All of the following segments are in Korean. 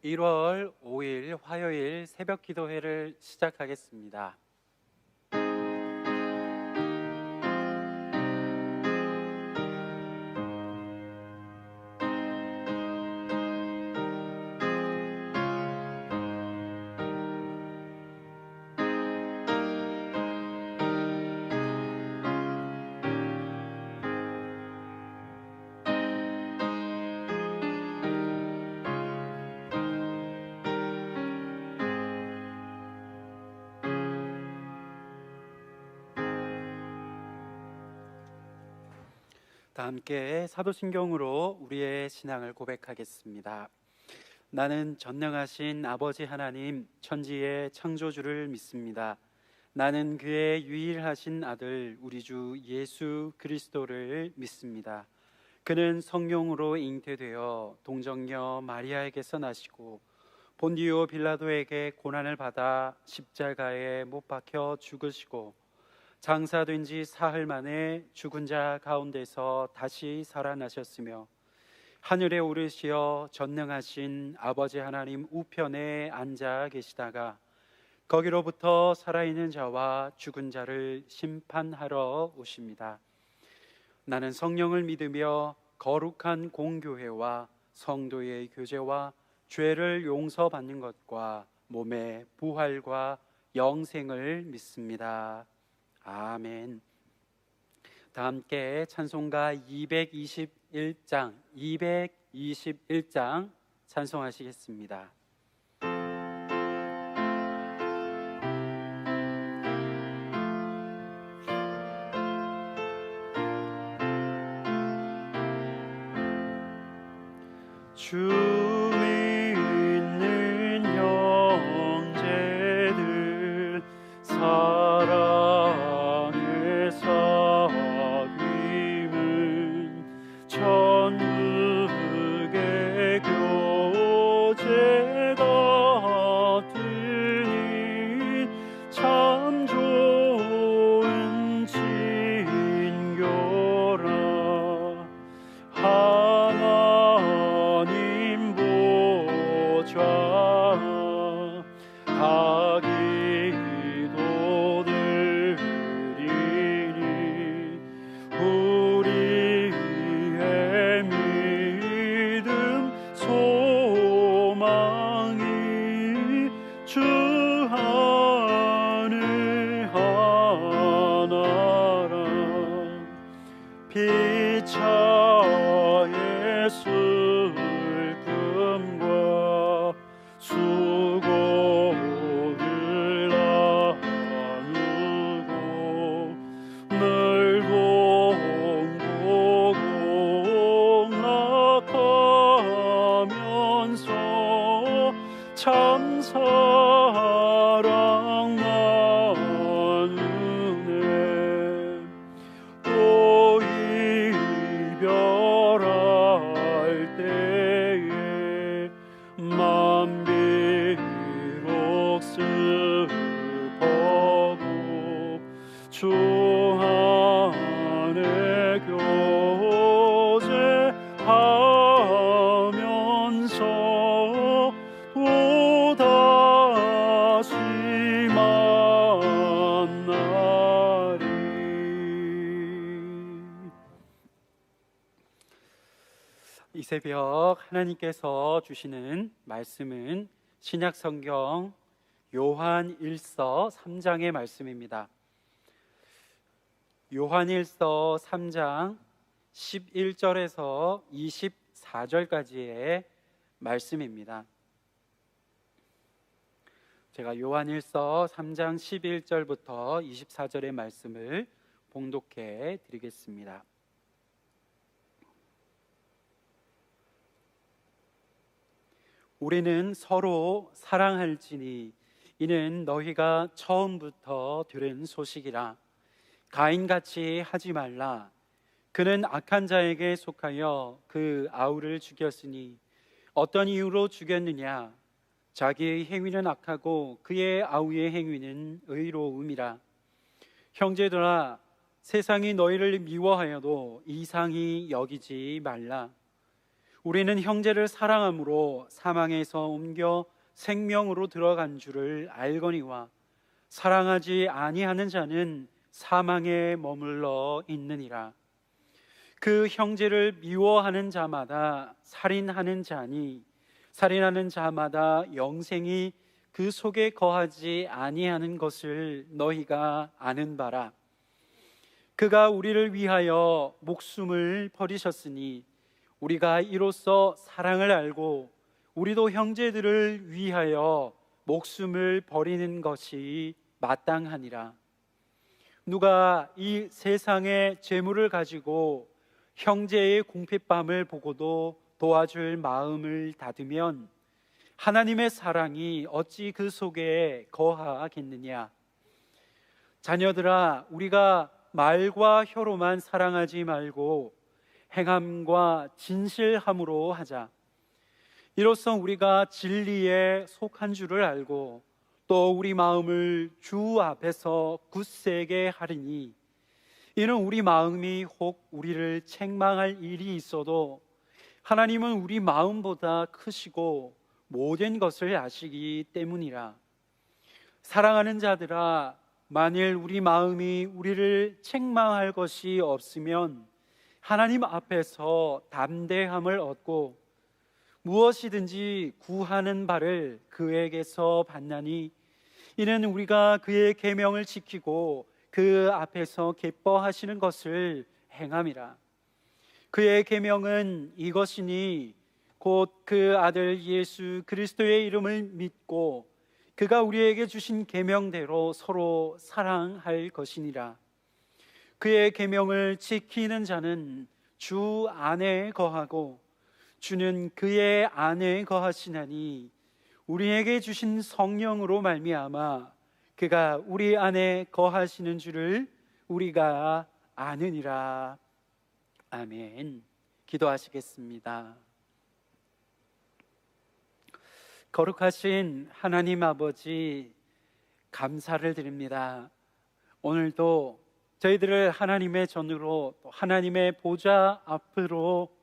1월 5일 화요일 새벽 기도회를 시작하겠습니다. 다 함께 사도신경으로 우리의 신앙을 고백하겠습니다. 나는 전능하신 아버지 하나님 천지의 창조주를 믿습니다. 나는 그의 유일하신 아들 우리 주 예수 그리스도를 믿습니다. 그는 성령으로 잉태되어 동정녀 마리아에게서 나시고 본디오 빌라도에게 고난을 받아 십자가에 못 박혀 죽으시고 장사된 지 사흘 만에 죽은 자 가운데서 다시 살아나셨으며 하늘에 오르시어 전능하신 아버지 하나님 우편에 앉아 계시다가 거기로부터 살아있는 자와 죽은 자를 심판하러 오십니다. 나는 성령을 믿으며 거룩한 공교회와 성도의 교제와 죄를 용서받는 것과 몸의 부활과 영생을 믿습니다. 아멘. 다 함께 찬송가 221장 찬송하시겠습니다. 주 믿는 형제들 사랑의 사귐은 천국의 교제 같으니 참 좋은 친교라. 하나님 보좌 다 기도 드리니 우리의 믿음 소망이 주 안에 하나라. 피차의 슬픔과 수고를 나누고 늘 공공락하면서 참 사랑 나누네. 또 이별할 때에 맘 비록 슬퍼도 주 안에 교제하면서 또다시 만나리. 이 새벽 하나님께서 주시는 말씀은 신약성경 요한일서 3장의 말씀입니다. 요한일서 3장 11절에서 24절까지의 말씀입니다. 제가 요한일서 3장 11절부터 24절의 말씀을 봉독해 드리겠습니다. 우리는 서로 사랑할지니 이는 너희가 처음부터 들은 소식이라. 가인같이 하지 말라. 그는 악한 자에게 속하여 그 아우를 죽였으니 어떤 이유로 죽였느냐? 자기의 행위는 악하고 그의 아우의 행위는 의로움이라. 형제들아, 세상이 너희를 미워하여도 이상히 여기지 말라. 우리는 형제를 사랑함으로 사망에서 옮겨 생명으로 들어간 줄을 알거니와 사랑하지 아니하는 자는 사망에 머물러 있느니라. 그 형제를 미워하는 자마다 살인하는 자니 살인하는 자마다 영생이 그 속에 거하지 아니하는 것을 너희가 아는 바라. 그가 우리를 위하여 목숨을 버리셨으니 우리가 이로써 사랑을 알고 우리도 형제들을 위하여 목숨을 버리는 것이 마땅하니라. 누가 이 세상의 재물을 가지고 형제의 궁핍함을 보고도 도와줄 마음을 닫으면 하나님의 사랑이 어찌 그 속에 거하겠느냐. 자녀들아, 우리가 말과 혀로만 사랑하지 말고 행함과 진실함으로 하자. 이로써 우리가 진리에 속한 줄을 알고 또 우리 마음을 주 앞에서 굳세게 하리니 이는 우리 마음이 혹 우리를 책망할 일이 있어도 하나님은 우리 마음보다 크시고 모든 것을 아시기 때문이라. 사랑하는 자들아, 만일 우리 마음이 우리를 책망할 것이 없으면 하나님 앞에서 담대함을 얻고 무엇이든지 구하는 바를 그에게서 받나니 이는 우리가 그의 계명을 지키고 그 앞에서 기뻐하시는 것을 행함이라. 그의 계명은 이것이니 곧 그 아들 예수 그리스도의 이름을 믿고 그가 우리에게 주신 계명대로 서로 사랑할 것이니라. 그의 계명을 지키는 자는 주 안에 거하고 주는 그의 안에 거하시나니 우리에게 주신 성령으로 말미암아 그가 우리 안에 거하시는 줄을 우리가 아느니라. 아멘. 기도하시겠습니다. 거룩하신 하나님 아버지, 감사를 드립니다. 오늘도 저희들을 하나님의 전으로 또 하나님의 보좌 앞으로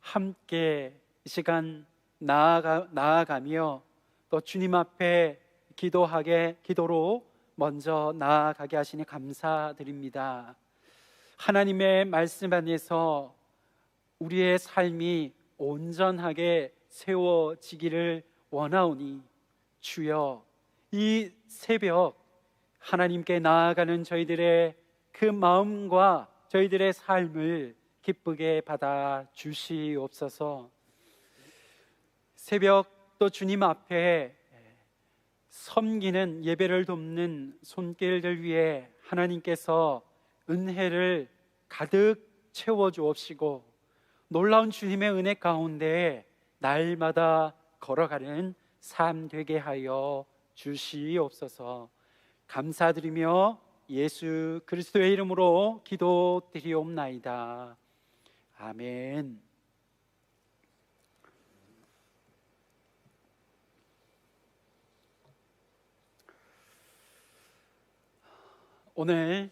함께 이 시간 나아가며 또 주님 앞에 기도로 먼저 나아가게 하시니 감사드립니다. 하나님의 말씀 안에서 우리의 삶이 온전하게 세워지기를 원하오니 주여, 이 새벽 하나님께 나아가는 저희들의 그 마음과 저희들의 삶을 기쁘게 받아 주시옵소서. 새벽 또 주님 앞에 섬기는 예배를 돕는 손길들 위해 하나님께서 은혜를 가득 채워 주옵시고 놀라운 주님의 은혜 가운데 날마다 걸어가는 삶 되게 하여 주시옵소서. 감사드리며 예수 그리스도의 이름으로 기도드리옵나이다. 아멘. 오늘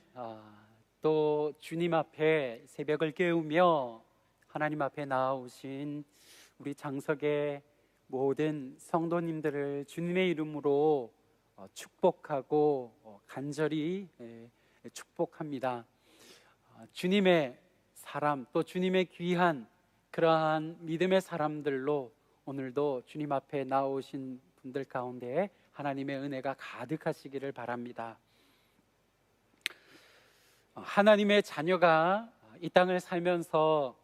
또 주님 앞에 새벽을 깨우며 하나님 앞에 나아오신 우리 장석의 모든 성도님들을 주님의 이름으로 축복하고 간절히 축복합니다. 주님의 사람 또 주님의 귀한 그러한 믿음의 사람들로 오늘도 주님 앞에 나오신 분들 가운데 하나님의 은혜가 가득하시기를 바랍니다. 하나님의 자녀가 이 땅을 살면서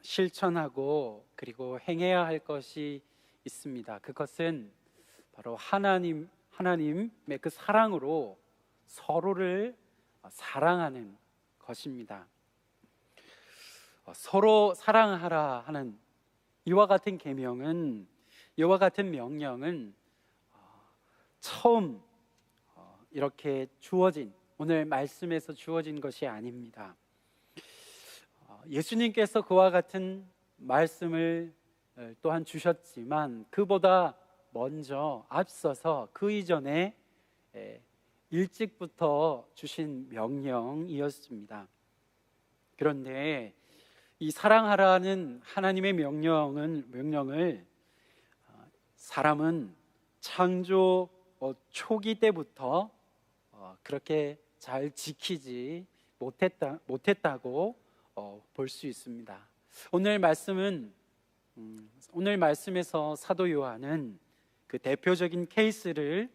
실천하고 그리고 행해야 할 것이 있습니다. 그것은 바로 하나님의 그 사랑으로 서로를 사랑하는 것입니다. 서로 사랑하라 하는 이와 같은 계명은, 이와 같은 명령은 처음 이렇게 주어진, 오늘 말씀에서 주어진 것이 아닙니다. 예수님께서 그와 같은 말씀을 또한 주셨지만 그보다 먼저 앞서서 그 이전에 일찍부터 주신 명령이었습니다. 그런데 이 사랑하라는 하나님의 명령을 사람은 창조 초기 때부터 그렇게 잘 지키지 못했다고 볼 수 있습니다. 오늘 말씀에서 사도 요한은 그 대표적인 케이스를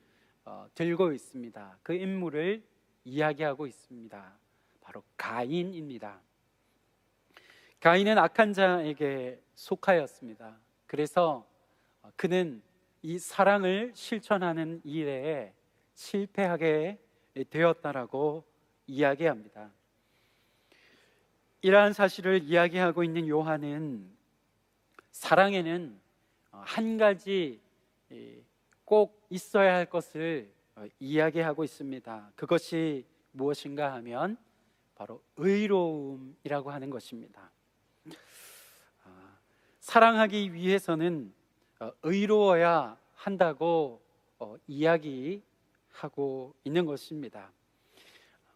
들고 있습니다. 그 인물을 이야기하고 있습니다. 바로 가인입니다. 가인은 악한 자에게 속하였습니다. 그래서 그는 이 사랑을 실천하는 일에 실패하게 되었다라고 이야기합니다. 이러한 사실을 이야기하고 있는 요한은 사랑에는 한 가지 꼭 있어야 할 것을 이야기하고 있습니다. 그것이 무엇인가 하면 바로 의로움이라고 하는 것입니다. 사랑하기 위해서는 의로워야 한다고 이야기하고 있는 것입니다.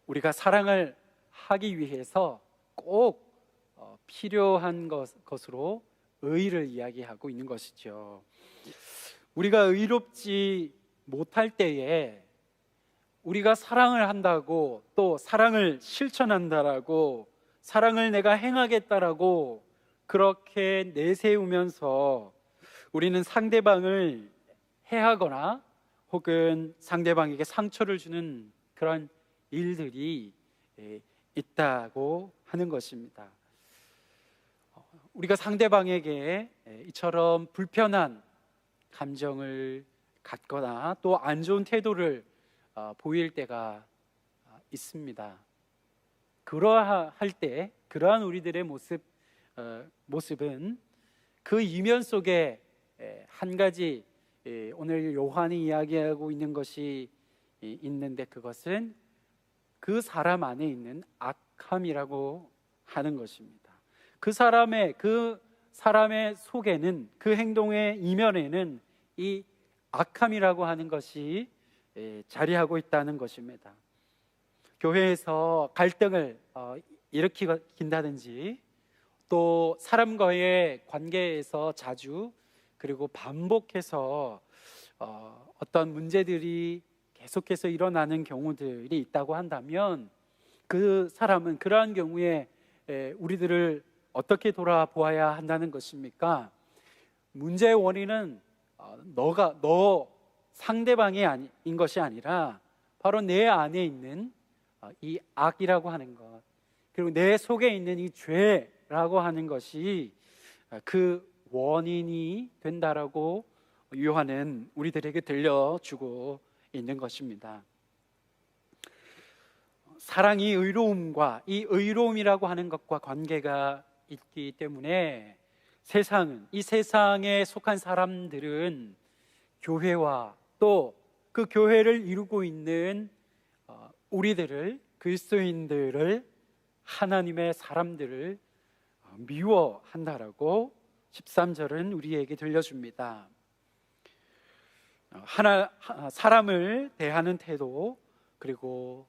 우리가 사랑을 하기 위해서 꼭 필요한 것으로 의를 이야기하고 있는 것이죠. 우리가 의롭지 못할 때에 우리가 사랑을 한다고, 또 사랑을 실천한다라고, 사랑을 내가 행하겠다라고 그렇게 내세우면서 우리는 상대방을 해하거나 혹은 상대방에게 상처를 주는 그런 일들이 있다고 하는 것입니다. 우리가 상대방에게 이처럼 불편한 감정을 갖거나 또 안 좋은 태도를 보일 때가 있습니다. 그러할 때 그러한 우리들의 모습은 그 이면 속에 한 가지 오늘 요한이 이야기하고 있는 것이 있는데, 그것은 그 사람 안에 있는 악함이라고 하는 것입니다. 그 사람의 속에는, 그 행동의 이면에는 이 악함이라고 하는 것이 자리하고 있다는 것입니다. 교회에서 갈등을 일으킨다든지, 또 사람과의 관계에서 자주 그리고 반복해서 어떤 문제들이 계속해서 일어나는 경우들이 있다고 한다면, 그 사람은 그러한 경우에 우리들을 어떻게 돌아보아야 한다는 것입니까? 문제의 원인은 너 상대방이 아닌 것이 아니라 바로 내 안에 있는 이 악이라고 하는 것, 그리고 내 속에 있는 이 죄라고 하는 것이 그 원인이 된다라고 요한은 우리들에게 들려주고 있는 것입니다. 사랑이 의로움과, 이 의로움이라고 하는 것과 관계가 있기 때문에 이 세상에 속한 사람들은 교회와 또 그 교회를 이루고 있는 우리들을, 그리스도인들을, 하나님의 사람들을 미워한다라고 13절은 우리에게 들려줍니다. 사람을 대하는 태도, 그리고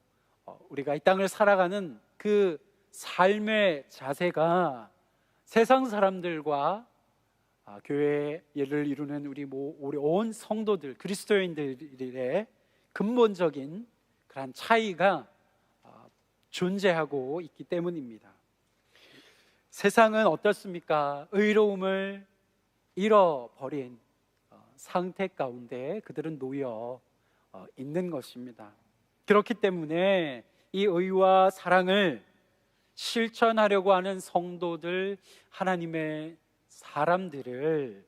우리가 이 땅을 살아가는 그 삶의 자세가 세상 사람들과 교회를 이루는 우리 온 성도들, 그리스도인들의 근본적인 그런 차이가 존재하고 있기 때문입니다. 세상은 어떻습니까? 의로움을 잃어버린 상태 가운데 그들은 놓여 있는 것입니다. 그렇기 때문에 이 의와 사랑을 실천하려고 하는 성도들, 하나님의 사람들을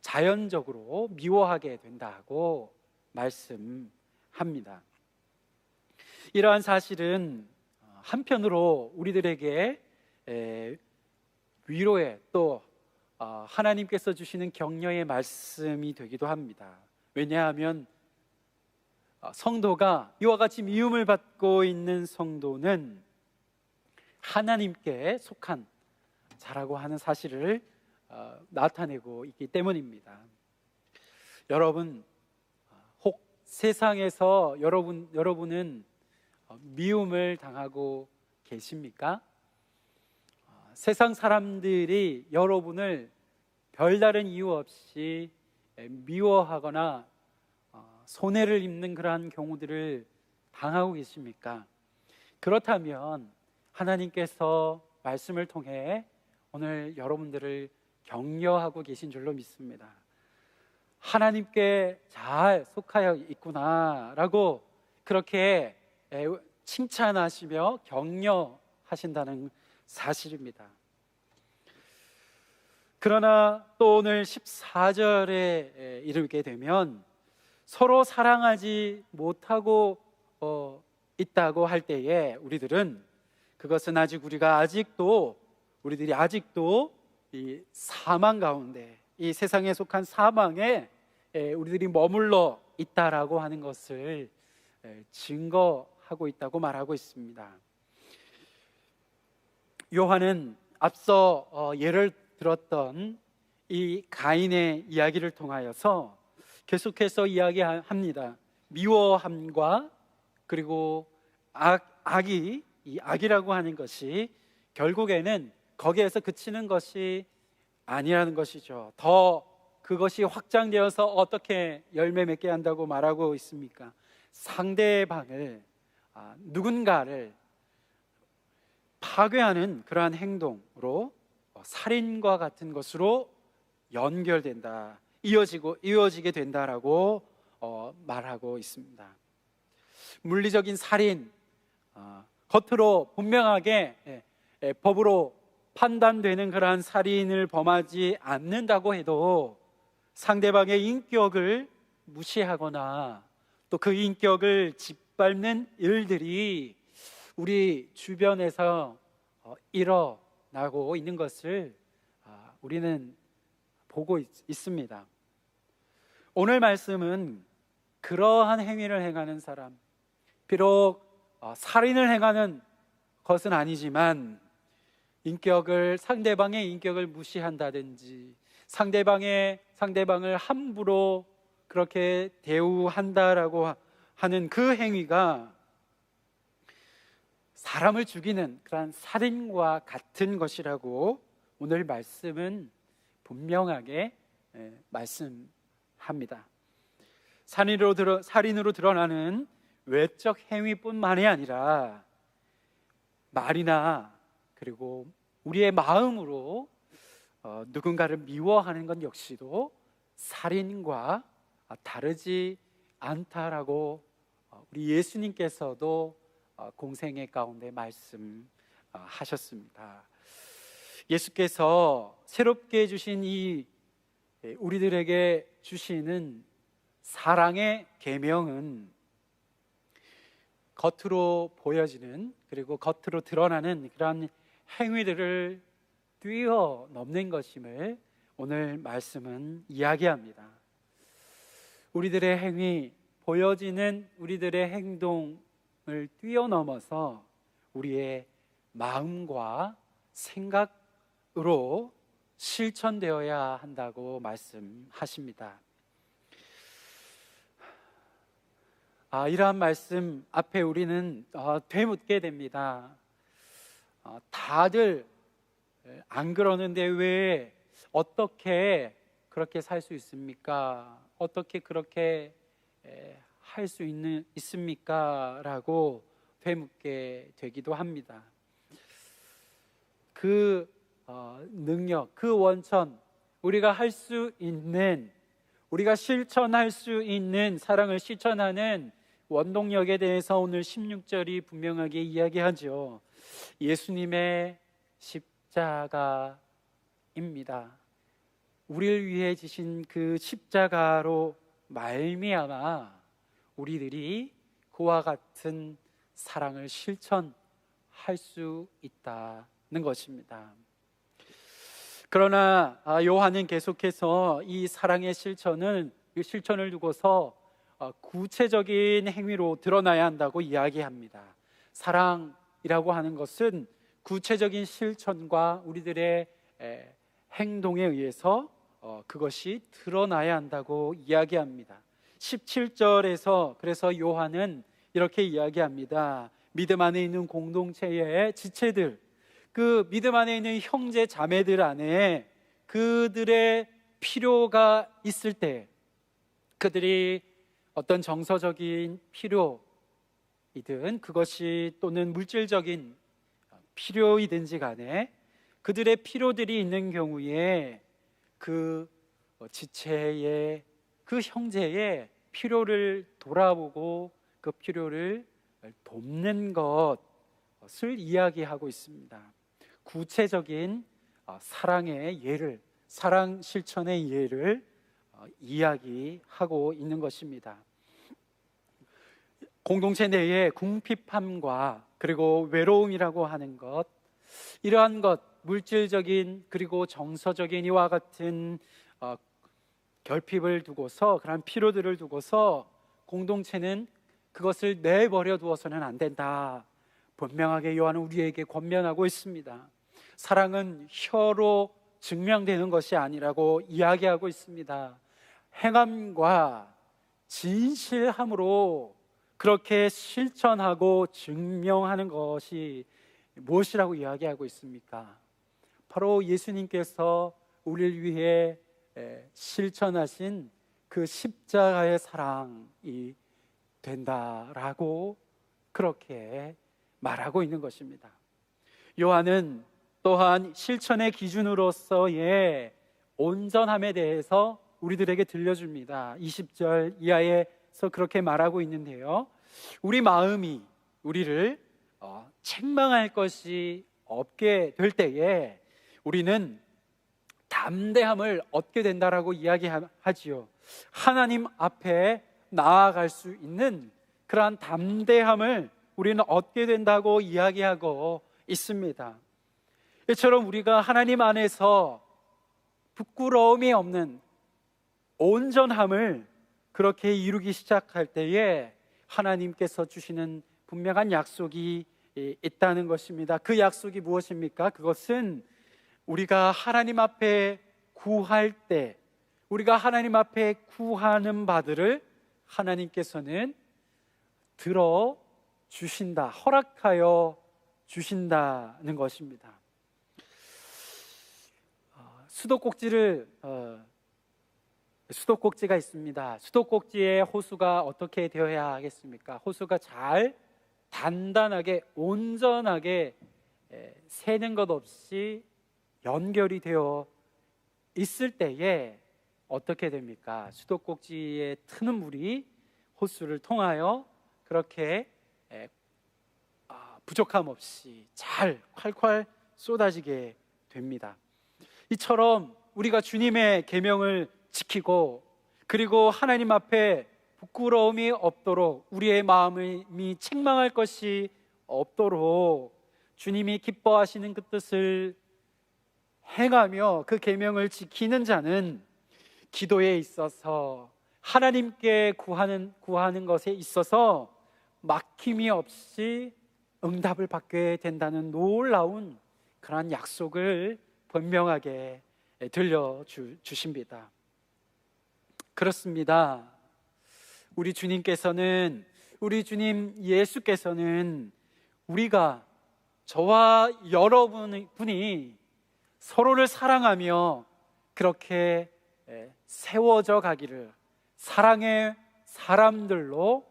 자연적으로 미워하게 된다고 말씀합니다. 이러한 사실은 한편으로 우리들에게 위로의, 또 하나님께서 주시는 격려의 말씀이 되기도 합니다. 왜냐하면 성도가, 이와 같이 미움을 받고 있는 성도는 하나님께 속한 자라고 하는 사실을 나타내고 있기 때문입니다. 여러분, 혹 세상에서 여러분은 미움을 당하고 계십니까? 세상 사람들이 여러분을 별다른 이유 없이 미워하거나 손해를 입는 그러한 경우들을 당하고 계십니까? 그렇다면 하나님께서 말씀을 통해 오늘 여러분들을 격려하고 계신 줄로 믿습니다. 하나님께 잘 속하여 있구나라고 그렇게 칭찬하시며 격려하신다는 사실입니다. 그러나 또 오늘 14절에 이르게 되면 서로 사랑하지 못하고 있다고 할 때에 그것은 우리들이 아직도 이 사망 가운데, 이 세상에 속한 사망에 우리들이 머물러 있다라고 하는 것을 증거하고 있다고 말하고 있습니다. 요한은 앞서 예를 들었던 이 가인의 이야기를 통하여서 계속해서 이야기합니다. 미워함과 그리고 이 악이라고 하는 것이 결국에는 거기에서 그치는 것이 아니라는 것이죠. 더 그것이 확장되어서 어떻게 열매 맺게 한다고 말하고 있습니까? 상대방을, 누군가를 파괴하는 그러한 행동으로 살인과 같은 것으로 연결된다, 이어지게 된다라고 말하고 있습니다. 물리적인 살인, 겉으로 분명하게 법으로 판단되는 그러한 살인을 범하지 않는다고 해도 상대방의 인격을 무시하거나 또 그 인격을 짓밟는 일들이 우리 주변에서 일어나고 있는 것을 우리는 보고 있습니다. 오늘 말씀은 그러한 행위를 행하는 사람, 비록 살인을 행하는 것은 아니지만 상대방의 인격을 무시한다든지 상대방을 함부로 그렇게 대우한다라고 하는 그 행위가 사람을 죽이는 그러한 살인과 같은 것이라고 오늘 말씀은 분명하게 말씀합니다. 살인으로 드러나는 외적 행위뿐만이 아니라 말이나 그리고 우리의 마음으로 누군가를 미워하는 것 역시도 살인과 다르지 않다라고 우리 예수님께서도 공생애 가운데 말씀하셨습니다. 예수께서 새롭게 주신 우리들에게 주시는 사랑의 계명은 겉으로 보여지는 그리고 겉으로 드러나는 그런 행위들을 뛰어넘는 것임을 오늘 말씀은 이야기합니다. 우리들의 행위, 보여지는 우리들의 행동을 뛰어넘어서 우리의 마음과 생각으로 실천되어야 한다고 말씀하십니다. 이러한 말씀 앞에 우리는 되묻게 됩니다. 다들 안 그러는데 왜 어떻게 그렇게 살 수 있습니까? 어떻게 그렇게 할 수 있습니까? 라고 되묻게 되기도 합니다. 그 능력, 그 원천, 우리가 실천할 수 있는 사랑을 실천하는 원동력에 대해서 오늘 16절이 분명하게 이야기하죠. 예수님의 십자가입니다. 우리를 위해 지신 그 십자가로 말미암아 우리들이 그와 같은 사랑을 실천할 수 있다는 것입니다. 그러나 요한은 계속해서 이 사랑의 실천을 두고서 구체적인 행위로 드러나야 한다고 이야기합니다. 사랑이라고 하는 것은 구체적인 실천과 우리들의 행동에 의해서 그것이 드러나야 한다고 이야기합니다. 17절에서 그래서 요한은 이렇게 이야기합니다. 믿음 안에 있는 공동체의 지체들, 그 믿음 안에 있는 형제 자매들 안에 그들의 필요가 있을 때, 그들이 어떤 정서적인 필요이든 그것이 또는 물질적인 필요이든지 간에 그들의 필요들이 있는 경우에 그 지체의, 그 형제의 필요를 돌아보고 그 필요를 돕는 것을 이야기하고 있습니다. 구체적인 사랑의 예를, 사랑 실천의 예를 이야기하고 있는 것입니다. 공동체 내에 궁핍함과 그리고 외로움이라고 하는 것, 이러한 것, 물질적인 그리고 정서적인 이와 같은 결핍을 두고서, 그런 피로들을 두고서 공동체는 그것을 내버려 두어서는 안 된다, 분명하게 요한은 우리에게 권면하고 있습니다. 사랑은 혀로 증명되는 것이 아니라고 이야기하고 있습니다. 행함과 진실함으로 그렇게 실천하고 증명하는 것이 무엇이라고 이야기하고 있습니까? 바로 예수님께서 우리를 위해 실천하신 그 십자가의 사랑이 된다라고 그렇게 말하고 있는 것입니다. 요한은 또한 실천의 기준으로서의 온전함에 대해서 우리들에게 들려줍니다. 20절 이하에서 그렇게 말하고 있는데요, 우리 마음이 우리를 책망할 것이 없게 될 때에 우리는 담대함을 얻게 된다라고 이야기하지요. 하나님 앞에 나아갈 수 있는 그러한 담대함을 우리는 얻게 된다고 이야기하고 있습니다. 이처럼 우리가 하나님 안에서 부끄러움이 없는 온전함을 그렇게 이루기 시작할 때에 하나님께서 주시는 분명한 약속이 있다는 것입니다. 그 약속이 무엇입니까? 그것은 우리가 하나님 앞에 구할 때, 우리가 하나님 앞에 구하는 바들을 하나님께서는 들어 주신다, 허락하여 주신다는 것입니다. 수도꼭지가 있습니다. 수도꼭지의 호수가 어떻게 되어야 하겠습니까? 호수가 잘 단단하게 온전하게 새는 것 없이 연결이 되어 있을 때에 어떻게 됩니까? 수도꼭지에 트는 물이 호수를 통하여 그렇게 부족함 없이 잘 콸콸 쏟아지게 됩니다. 이처럼 우리가 주님의 계명을 지키고 그리고 하나님 앞에 부끄러움이 없도록, 우리의 마음이 책망할 것이 없도록 주님이 기뻐하시는 그 뜻을 행하며 그 계명을 지키는 자는 기도에 있어서, 하나님께 구하는 것에 있어서 막힘이 없이 응답을 받게 된다는 놀라운 그러한 약속을 분명하게 들려주십니다. 그렇습니다. 우리 주님 예수께서는 우리가, 저와 여러분이 서로를 사랑하며 그렇게 세워져 가기를, 사랑의 사람들로,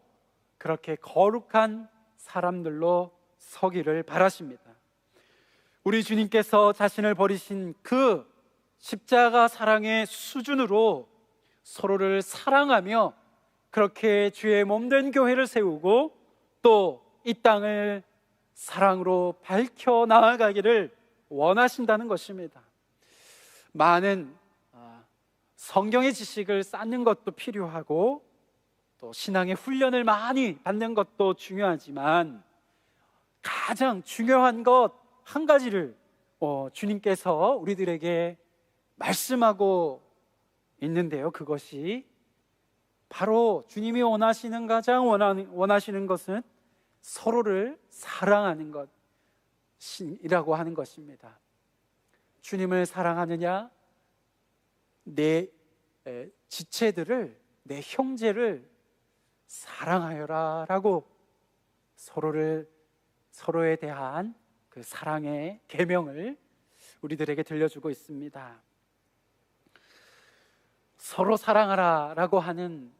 그렇게 거룩한 사람들로 서기를 바라십니다. 우리 주님께서 자신을 버리신 그 십자가 사랑의 수준으로 서로를 사랑하며 그렇게 주의 몸된 교회를 세우고 또 이 땅을 사랑으로 밝혀 나아가기를 원하신다는 것입니다. 많은 성경의 지식을 쌓는 것도 필요하고 또 신앙의 훈련을 많이 받는 것도 중요하지만 가장 중요한 것 한 가지를 주님께서 우리들에게 말씀하고 있는데요, 그것이 바로 주님이 가장 원하시는 것은 서로를 사랑하는 것이라고 하는 것입니다. 주님을 사랑하느냐? 내 지체들을, 내 형제를 사랑하여라 라고 서로에 대한 그 사랑의 계명을 우리들에게 들려주고 있습니다. 서로 사랑하라라고 하는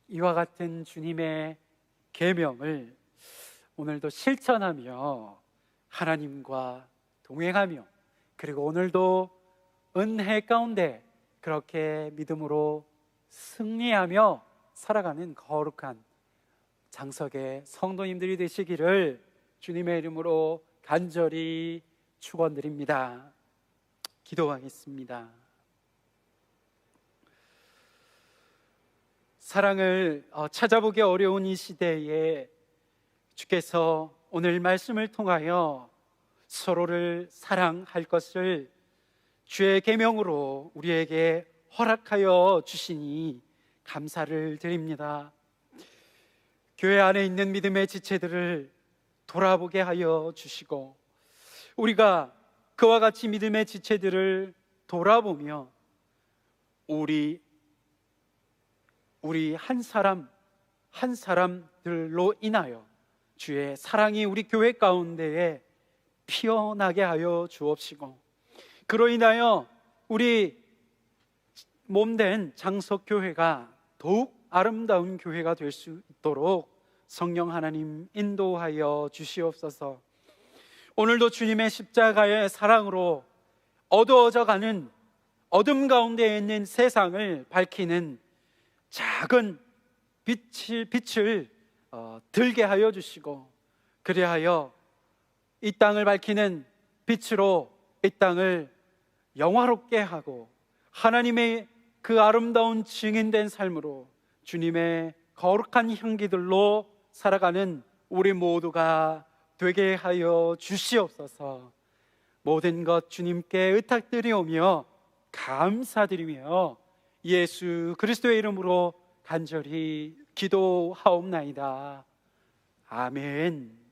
이와 같은 주님의 계명을 오늘도 실천하며 하나님과 동행하며, 그리고 오늘도 은혜 가운데 그렇게 믿음으로 승리하며 살아가는 거룩한 장석의 성도님들이 되시기를 주님의 이름으로 간절히 축원드립니다. 기도하겠습니다. 사랑을 찾아보기 어려운 이 시대에 주께서 오늘 말씀을 통하여 서로를 사랑할 것을 주의 계명으로 우리에게 허락하여 주시니 감사를 드립니다. 교회 안에 있는 믿음의 지체들을 돌아보게 하여 주시고, 우리가 그와 같이 믿음의 지체들을 돌아보며 우리 한 사람 한 사람들로 인하여 주의 사랑이 우리 교회 가운데에 피어나게 하여 주옵시고, 그로 인하여 우리 몸된 장석교회가 더욱 아름다운 교회가 될 수 있도록 성령 하나님 인도하여 주시옵소서. 오늘도 주님의 십자가의 사랑으로 어두워져가는 어둠 가운데 있는 세상을 밝히는 작은 빛을 들게 하여 주시고, 그리하여 이 땅을 밝히는 빛으로 이 땅을 영화롭게 하고 하나님의 그 아름다운 증인된 삶으로 주님의 거룩한 향기들로 살아가는 우리 모두가 되게 하여 주시옵소서. 모든 것 주님께 의탁드리오며 감사드리며 예수 그리스도의 이름으로 간절히 기도하옵나이다. 아멘.